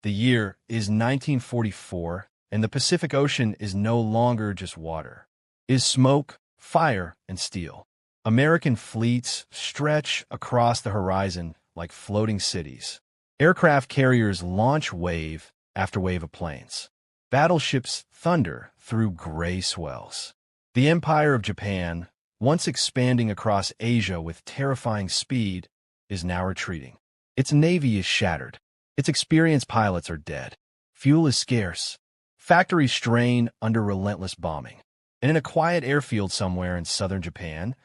The year is 1944, and the Pacific Ocean is no longer just water. It is smoke, fire, and steel. American fleets stretch across the horizon like floating cities. Aircraft carriers launch wave after wave of planes. Battleships thunder through gray swells. The Empire of Japan, once expanding across Asia with terrifying speed, is now retreating. Its navy is shattered. Its experienced pilots are dead. Fuel is scarce. Factories strain under relentless bombing. And in a quiet airfield somewhere in southern Japan,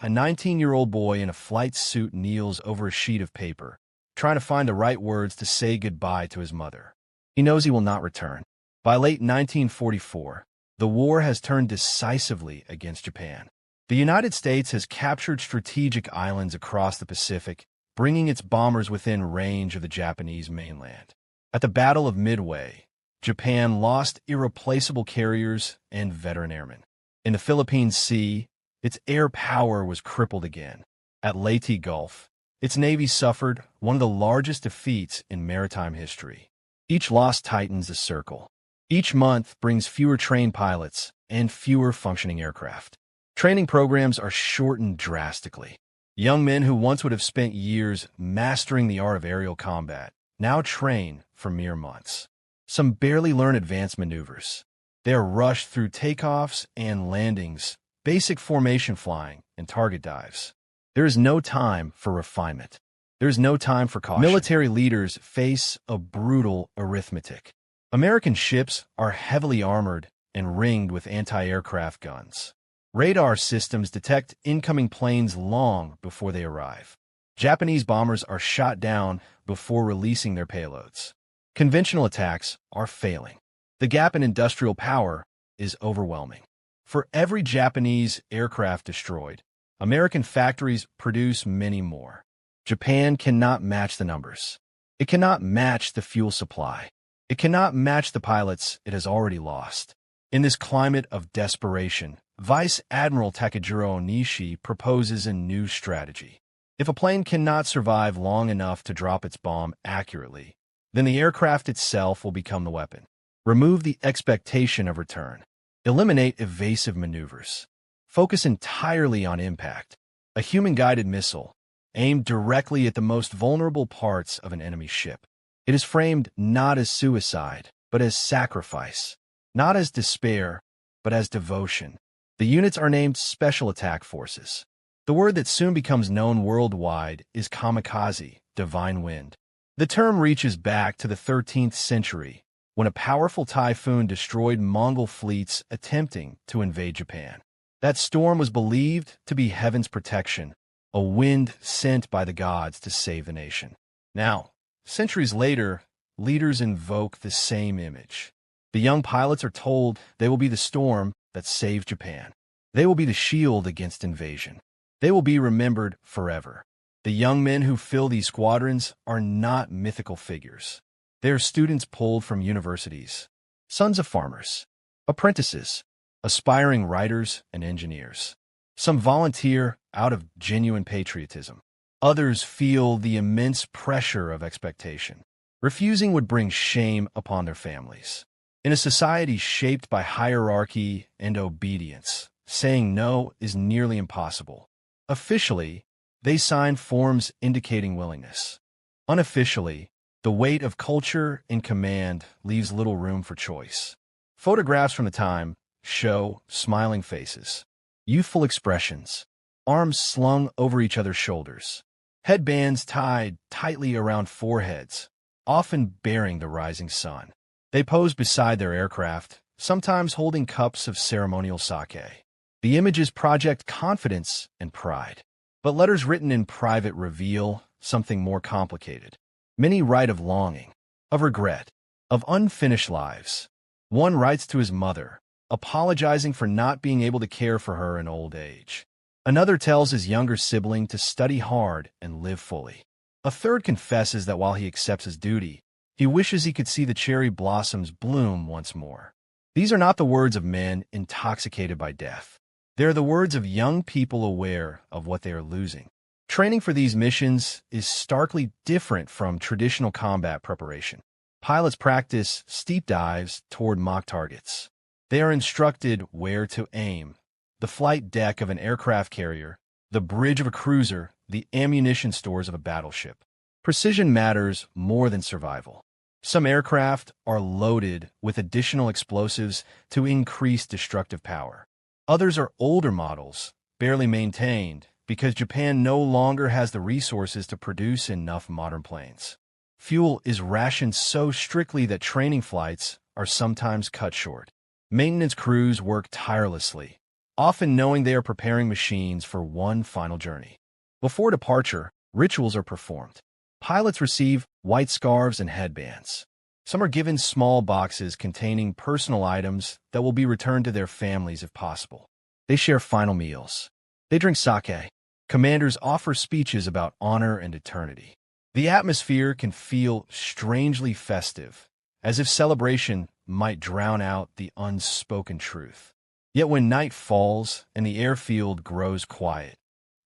a 19-year-old boy in a flight suit kneels over a sheet of paper, trying to find the right words to say goodbye to his mother. He knows he will not return. By late 1944, the war has turned decisively against Japan. The United States has captured strategic islands across the Pacific, bringing its bombers within range of the Japanese mainland. At the Battle of Midway, Japan lost irreplaceable carriers and veteran airmen. In the Philippine Sea, its air power was crippled again. At Leyte Gulf, its navy suffered one of the largest defeats in maritime history. Each loss tightens the circle. Each month brings fewer trained pilots and fewer functioning aircraft. Training programs are shortened drastically. Young men who once would have spent years mastering the art of aerial combat now train for mere months. Some barely learn advanced maneuvers. They are rushed through takeoffs and landings, basic formation flying, and target dives. There is no time for refinement. There is no time for caution. Military leaders face a brutal arithmetic. American ships are heavily armored and ringed with anti-aircraft guns. Radar systems detect incoming planes long before they arrive. Japanese bombers are shot down before releasing their payloads. Conventional attacks are failing. The gap in industrial power is overwhelming. For every Japanese aircraft destroyed, American factories produce many more. Japan cannot match the numbers. It cannot match the fuel supply. It cannot match the pilots it has already lost. In this climate of desperation, Vice Admiral Takejiro Onishi proposes a new strategy. If a plane cannot survive long enough to drop its bomb accurately, then the aircraft itself will become the weapon. Remove the expectation of return. Eliminate evasive maneuvers. Focus entirely on impact. A human-guided missile, aimed directly at the most vulnerable parts of an enemy ship. It is framed not as suicide, but as sacrifice. Not as despair, but as devotion. The units are named Special Attack Forces. The word that soon becomes known worldwide is Kamikaze, divine wind. The term reaches back to the 13th century, when a powerful typhoon destroyed Mongol fleets attempting to invade Japan. That storm was believed to be heaven's protection, a wind sent by the gods to save the nation. Now, centuries later, leaders invoke the same image. The young pilots are told they will be the storm that saved Japan. They will be the shield against invasion. They will be remembered forever. The young men who fill these squadrons are not mythical figures. They are students pulled from universities, sons of farmers, apprentices, aspiring writers and engineers. Some volunteer out of genuine patriotism. Others feel the immense pressure of expectation. Refusing would bring shame upon their families. In a society shaped by hierarchy and obedience, saying no is nearly impossible. Officially, they sign forms indicating willingness. Unofficially, the weight of culture and command leaves little room for choice. Photographs from the time show smiling faces, youthful expressions, arms slung over each other's shoulders, headbands tied tightly around foreheads, often bearing the rising sun. They pose beside their aircraft, sometimes holding cups of ceremonial sake. The images project confidence and pride. But letters written in private reveal something more complicated. Many write of longing, of regret, of unfinished lives. One writes to his mother, apologizing for not being able to care for her in old age. Another tells his younger sibling to study hard and live fully. A third confesses that while he accepts his duty, he wishes he could see the cherry blossoms bloom once more. These are not the words of men intoxicated by death. They are the words of young people aware of what they are losing. Training for these missions is starkly different from traditional combat preparation. Pilots practice steep dives toward mock targets. They are instructed where to aim: the flight deck of an aircraft carrier, the bridge of a cruiser, the ammunition stores of a battleship. Precision matters more than survival. Some aircraft are loaded with additional explosives to increase destructive power. Others are older models, barely maintained, because Japan no longer has the resources to produce enough modern planes. Fuel is rationed so strictly that training flights are sometimes cut short. Maintenance crews work tirelessly, often knowing they are preparing machines for one final journey. Before departure, rituals are performed. Pilots receive white scarves and headbands. Some are given small boxes containing personal items that will be returned to their families if possible. They share final meals. They drink sake. Commanders offer speeches about honor and eternity. The atmosphere can feel strangely festive, as if celebration might drown out the unspoken truth. Yet when night falls and the airfield grows quiet,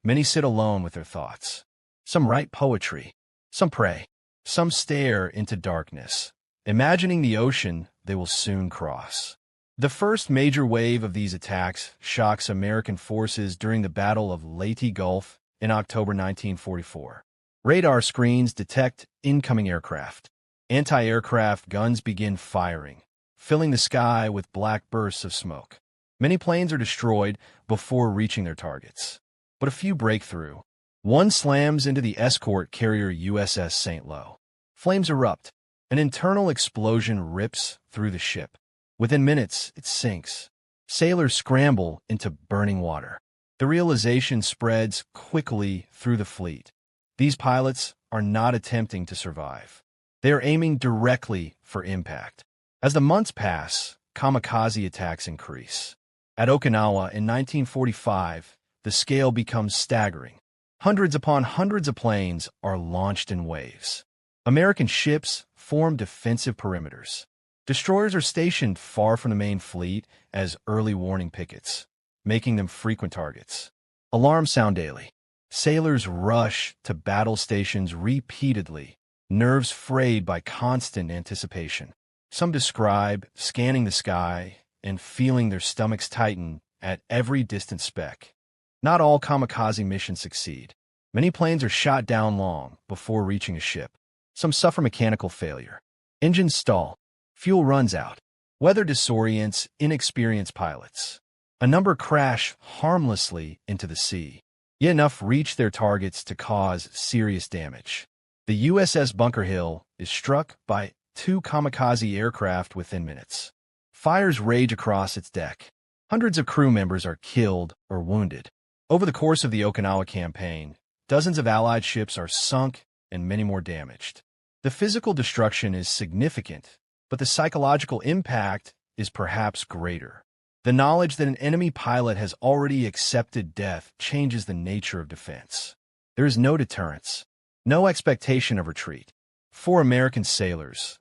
many sit alone with their thoughts. Some write poetry. Some pray. Some stare into darkness, imagining the ocean they will soon cross. The first major wave of these attacks shocks American forces during the Battle of Leyte Gulf in October 1944. Radar screens detect incoming aircraft. Anti-aircraft guns begin firing, filling the sky with black bursts of smoke. Many planes are destroyed before reaching their targets, but a few break through. One slams into the escort carrier USS St. Lo. Flames erupt. An internal explosion rips through the ship. Within minutes, it sinks. Sailors scramble into burning water. The realization spreads quickly through the fleet. These pilots are not attempting to survive. They are aiming directly for impact. As the months pass, kamikaze attacks increase. At Okinawa in 1945, the scale becomes staggering. Hundreds upon hundreds of planes are launched in waves. American ships form defensive perimeters. Destroyers are stationed far from the main fleet as early warning pickets, making them frequent targets. Alarms sound daily. Sailors rush to battle stations repeatedly, nerves frayed by constant anticipation. Some describe scanning the sky and feeling their stomachs tighten at every distant speck. Not all kamikaze missions succeed. Many planes are shot down long before reaching a ship. Some suffer mechanical failure. Engines stall. Fuel runs out. Weather disorients inexperienced pilots. A number crash harmlessly into the sea. Yet enough reach their targets to cause serious damage. The USS Bunker Hill is struck by 2 kamikaze aircraft within minutes. Fires rage across its deck. Hundreds of crew members are killed or wounded. Over the course of the Okinawa campaign, dozens of Allied ships are sunk and many more damaged. The physical destruction is significant, but the psychological impact is perhaps greater. The knowledge that an enemy pilot has already accepted death changes the nature of defense. There is no deterrence, no expectation of retreat. For American sailors,